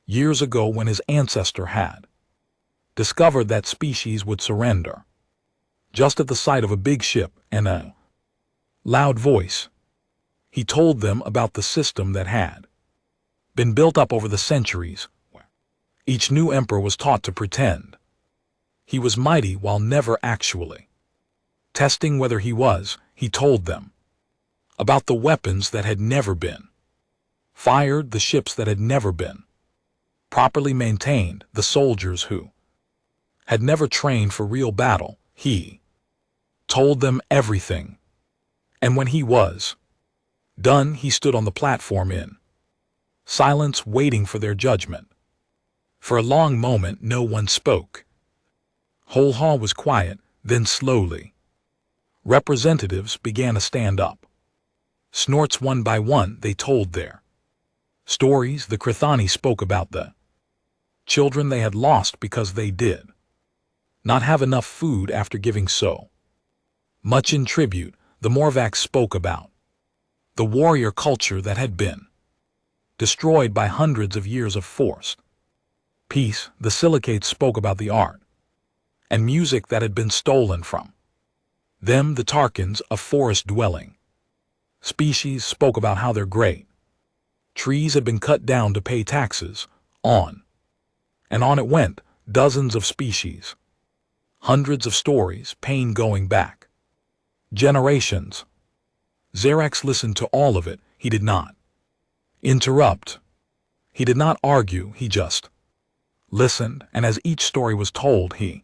Speaker 1: years ago when his ancestor had discovered that species would surrender just at the sight of a big ship and a loud voice. He told them about the system that had been built up over the centuries. Each new emperor was taught to pretend he was mighty while never actually testing whether he was. He told them about the weapons that had never been fired, the ships that had never been properly maintained, the soldiers who had never trained for real battle. He told them everything. And when he was done, he stood on the platform in silence, waiting for their judgment. For a long moment, no one spoke. Whole hall was quiet. Then slowly, representatives began to stand up. Snorts one by one, they told their stories. The Krithani spoke about the children they had lost because they did not have enough food after giving so much in tribute. The Morvax spoke about the warrior culture that had been destroyed by hundreds of years of forced peace. The Silicates spoke about the art and music that had been stolen from them. The Tarkans, a forest-dwelling species, spoke about how their great Trees had been cut down to pay taxes. On and on it went, dozens of species. Hundreds of stories, pain going back. Generations. Xerax listened to all of it. He did not interrupt. He did not argue. He just listened, and as each story was told, he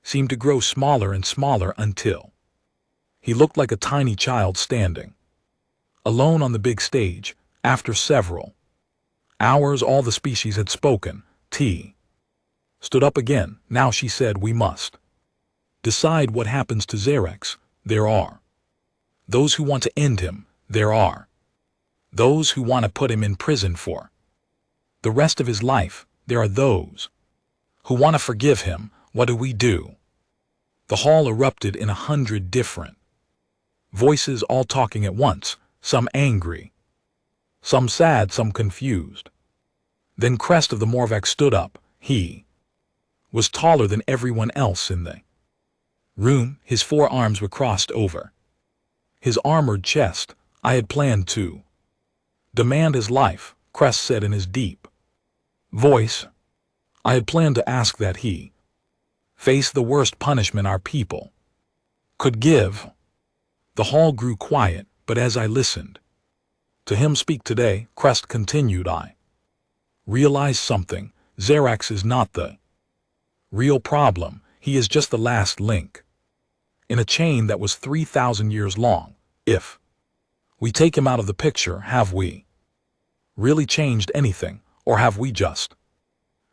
Speaker 1: seemed to grow smaller and smaller until he looked like a tiny child standing alone on the big stage. After several hours, all the species had spoken. T stood up again. Now she said, we must decide what happens to Xerax. There are those who want to end him. There are those who want to put him in prison for the rest of his life. There are those who want to forgive him. What do we do? The hall erupted in 100 different voices, all talking at once, some angry, some sad, some confused. Then Crest of the Morvac stood up. He was taller than everyone else in the room. His forearms were crossed over his armored chest. I had planned to demand his life, Crest said in his deep voice. I had planned to ask that he face the worst punishment our people could give. The hall grew quiet, but as I listened to him speak today, Crest continued, I realized something. Xerax is not the real problem. He is just the last link in a chain that was 3,000 years long. If we take him out of the picture, have we really changed anything, or have we just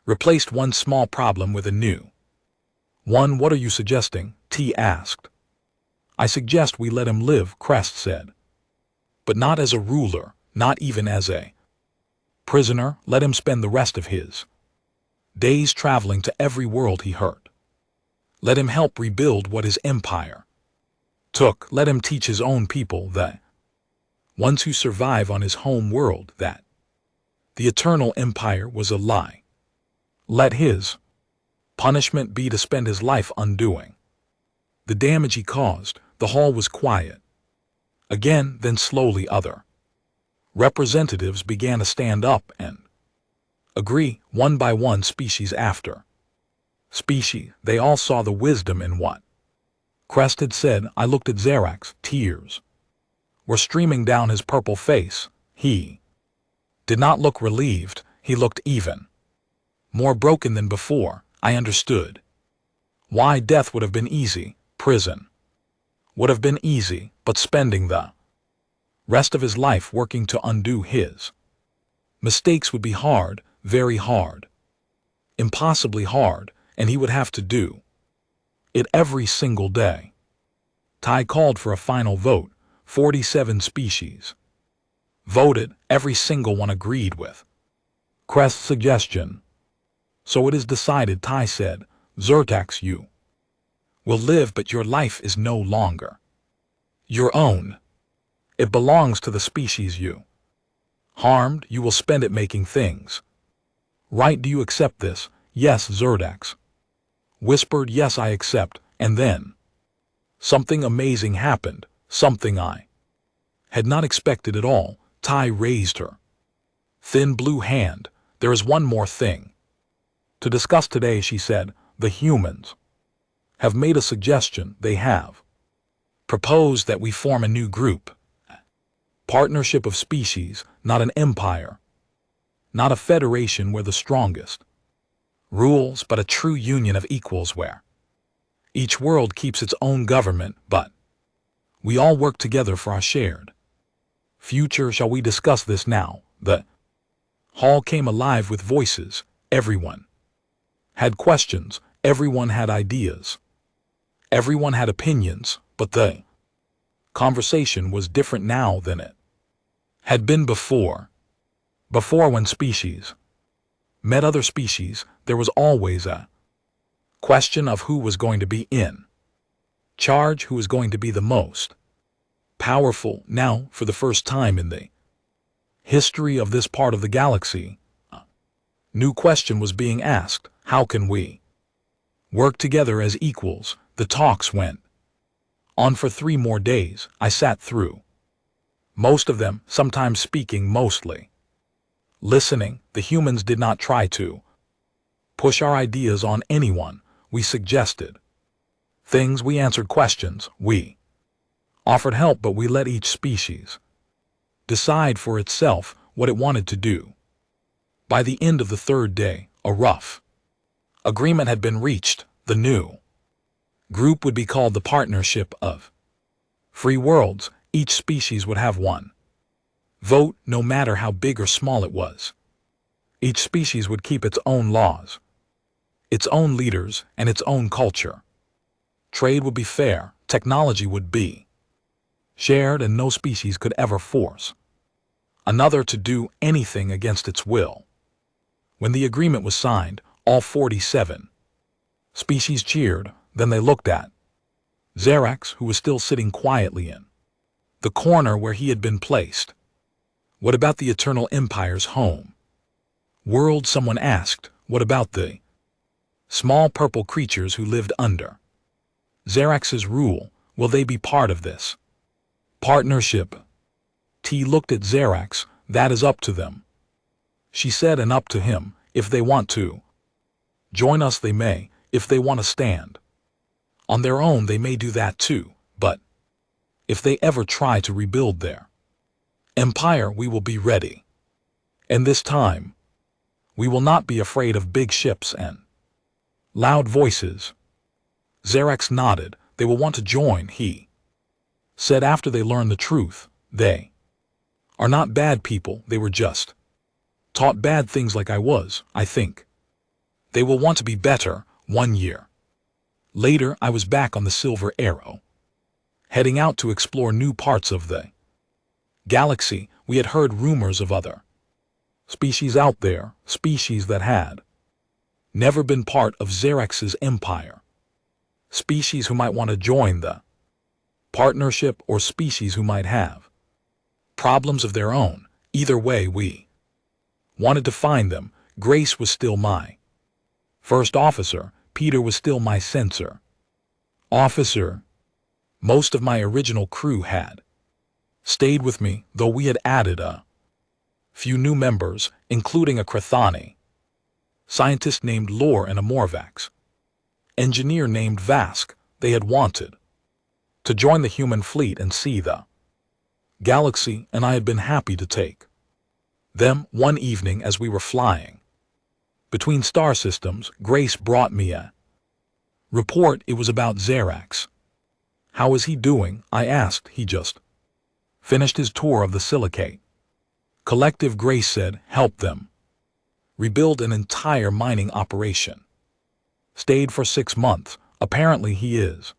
Speaker 1: replaced one small problem with a new one? What are you suggesting? T asked. I suggest we let him live, Crest said. But not as a ruler, not even as a prisoner. Let him spend the rest of his days traveling to every world he hurt. Let him help rebuild what his empire took. Let him teach his own people, the ones who survive on his home world, that the eternal empire was a lie. Let his punishment be to spend his life undoing the damage he caused. The hall was quiet again, then slowly other representatives began to stand up and agree, one by one, species after species. They all saw the wisdom in what Crest had said. I looked at Xerax. Tears were streaming down his purple face. He did not look relieved. He looked even more broken than before. I understood why death would have been easy. Prison would have been easy, but spending the rest of his life working to undo his mistakes would be hard, very hard, impossibly hard, and he would have to do it every single day. Ty called for a final vote. 47 species voted. Every single one agreed with Crest's suggestion. So it is decided, Ty said. Xerax, you will live, but your life is no longer your own. It belongs to the species you harmed. You will spend it making things right. Do you accept this? Yes, Xerax whispered. Yes, I accept. And then something amazing happened, something I had not expected at all. Ty raised her thin blue hand. There is one more thing to discuss today, she said. The humans have made a suggestion. They have proposed that we form a new group. Partnership of species, not an empire. Not a federation where the strongest rules, but a true union of equals where each world keeps its own government, but we all work together for our shared future. Shall we discuss this now? The hall came alive with voices. Everyone had questions. Everyone had ideas. Everyone had opinions, but the conversation was different now than it had been before. Before, when species met other species, there was always a question of who was going to be in charge, who was going to be the most powerful. Now, for the first time in the history of this part of the galaxy, a new question was being asked. How can we work together as equals? The talks went on for 3 more days. I sat through most of them, sometimes speaking, mostly Listening, the humans did not try to push our ideas on anyone. We suggested things, we answered questions, we offered help, but we let each species decide for itself what it wanted to do. By the end of the third day, a rough agreement had been reached. The new group would be called the Partnership of Free Worlds. Each species would have one vote, no matter how big or small it was. Each species would keep its own laws, its own leaders, and its own culture. Trade would be fair, technology would be shared, and no species could ever force another to do anything against its will. When the agreement was signed, all 47 species cheered. Then they looked at Xerax, who was still sitting quietly in the corner where he had been placed. What about the Eternal Empire's home world? Someone asked. What about the small purple creatures who lived under Xerax's rule? Will they be part of this partnership? T looked at Xerax. That is up to them, she said, and up to him. If they want to join us, they may. If they want to stand on their own, they may do that too. But if they ever try to rebuild their empire, we will be ready. And this time, we will not be afraid of big ships and loud voices. Xerax nodded. They will want to join, he said, after they learn the truth. They are not bad people, they were just taught bad things like I was, I think. They will want to be better. 1 year later, I was back on the Silver Arrow, heading out to explore new parts of the galaxy. We had heard rumors of other species out there, species that had never been part of Xerax's empire, species who might want to join the partnership, or species who might have problems of their own. Either way, we wanted to find them. Grace was still my first officer. Peter was still my censor officer. Most of my original crew had stayed with me, though we had added a few new members, including a Krathani scientist named Lore and a Morvax engineer named Vask. They had wanted to join the human fleet and see the galaxy, and I had been happy to take them. One evening, as we were flying between star systems, Grace brought me a report. It was about Xerax. How is he doing? I asked. He just finished his tour of the Silicate Collective, Grace said. Helped them rebuild an entire mining operation. Stayed for 6 months. Apparently he is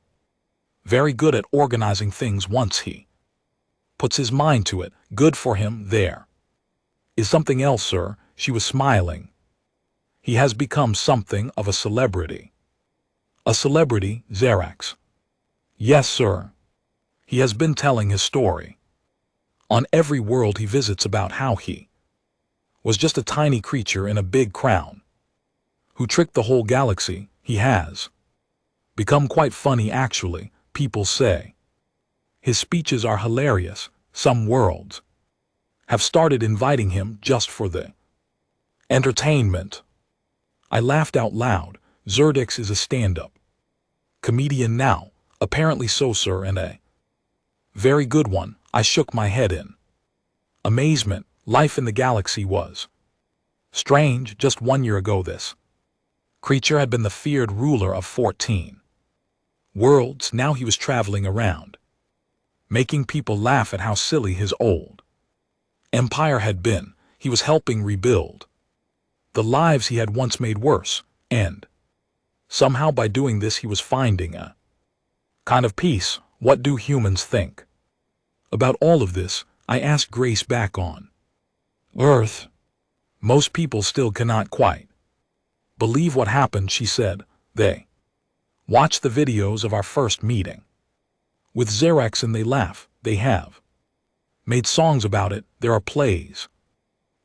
Speaker 1: very good at organizing things once he puts his mind to it. Good for him. There is something else, sir. She was smiling. He has become something of a celebrity. A celebrity, Xerax? Yes, sir. He has been telling his story on every world he visits about how he was just a tiny creature in a big crown who tricked the whole galaxy. He has become quite funny, actually. People say his speeches are hilarious. Some worlds have started inviting him just for the entertainment. I laughed out loud. Zerdix is a stand-up comedian now. Apparently so, sir, and a very good one. I shook my head in amazement. Life in the galaxy was strange. Just 1 year ago, this creature had been the feared ruler of 14 worlds. Now he was traveling around, making people laugh at how silly his old empire had been. He was helping rebuild the lives he had once made worse, and somehow by doing this he was finding a kind of peace. What do humans think about all of this? I asked Grace. Back on Earth, most people still cannot quite believe what happened, she said. They watch the videos of our first meeting with Xerax and they laugh. They have made songs about it. There are plays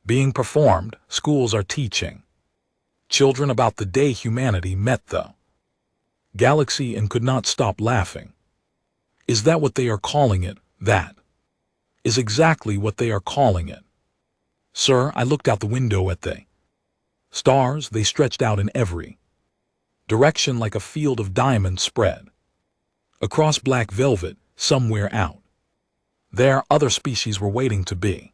Speaker 1: being performed. Schools are teaching children about the day humanity met the galaxy and could not stop laughing. Is that what they are calling it? That is exactly what they are calling it. Sir, I looked out the window at the stars. They stretched out in every direction like a field of diamonds spread across black velvet. Somewhere out there, other species were waiting to be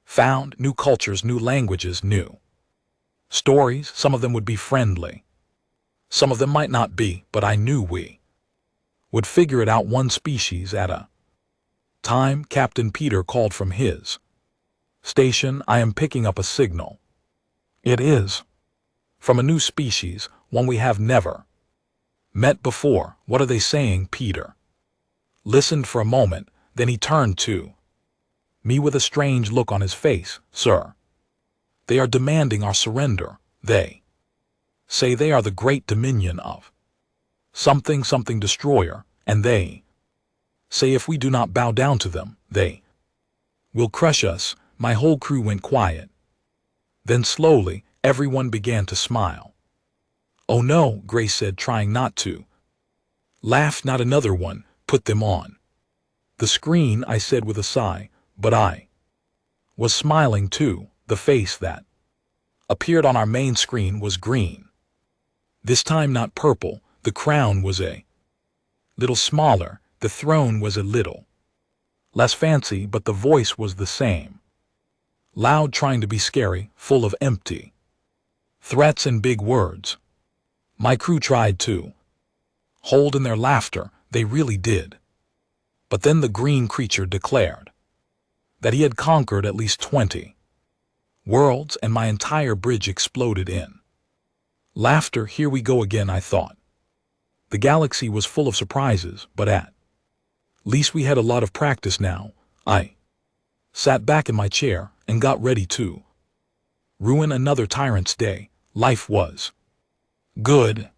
Speaker 1: found. New cultures, new languages, new stories. Some of them would be friendly, some of them might not be, but I knew we would figure it out, one species at a time. Captain Peter called from his station. I am picking up a signal. It is from a new species, one we have never met before. What are they saying? Peter listened for a moment, then he turned to me with a strange look on his face. Sir, they are demanding our surrender. They say they are the great dominion of something destroyer, and they say if we do not bow down to them, they will crush us. My whole crew went quiet. Then slowly, everyone began to smile. Oh no, Grace said, trying not to laugh. Not another one. Put them on the screen, I said with a sigh, but I was smiling too. The face that appeared on our main screen was green. This time not purple. The crown was a little smaller. The throne was a little less fancy, but the voice was the same. Loud, trying to be scary, full of empty threats and big words. My crew tried to hold in their laughter. They really did. But then the green creature declared that he had conquered at least 20 worlds, and my entire bridge exploded in laughter. Here we go again, I thought. The galaxy was full of surprises, but at least we had a lot of practice now. I sat back in my chair and got ready to ruin another tyrant's day. Life was good.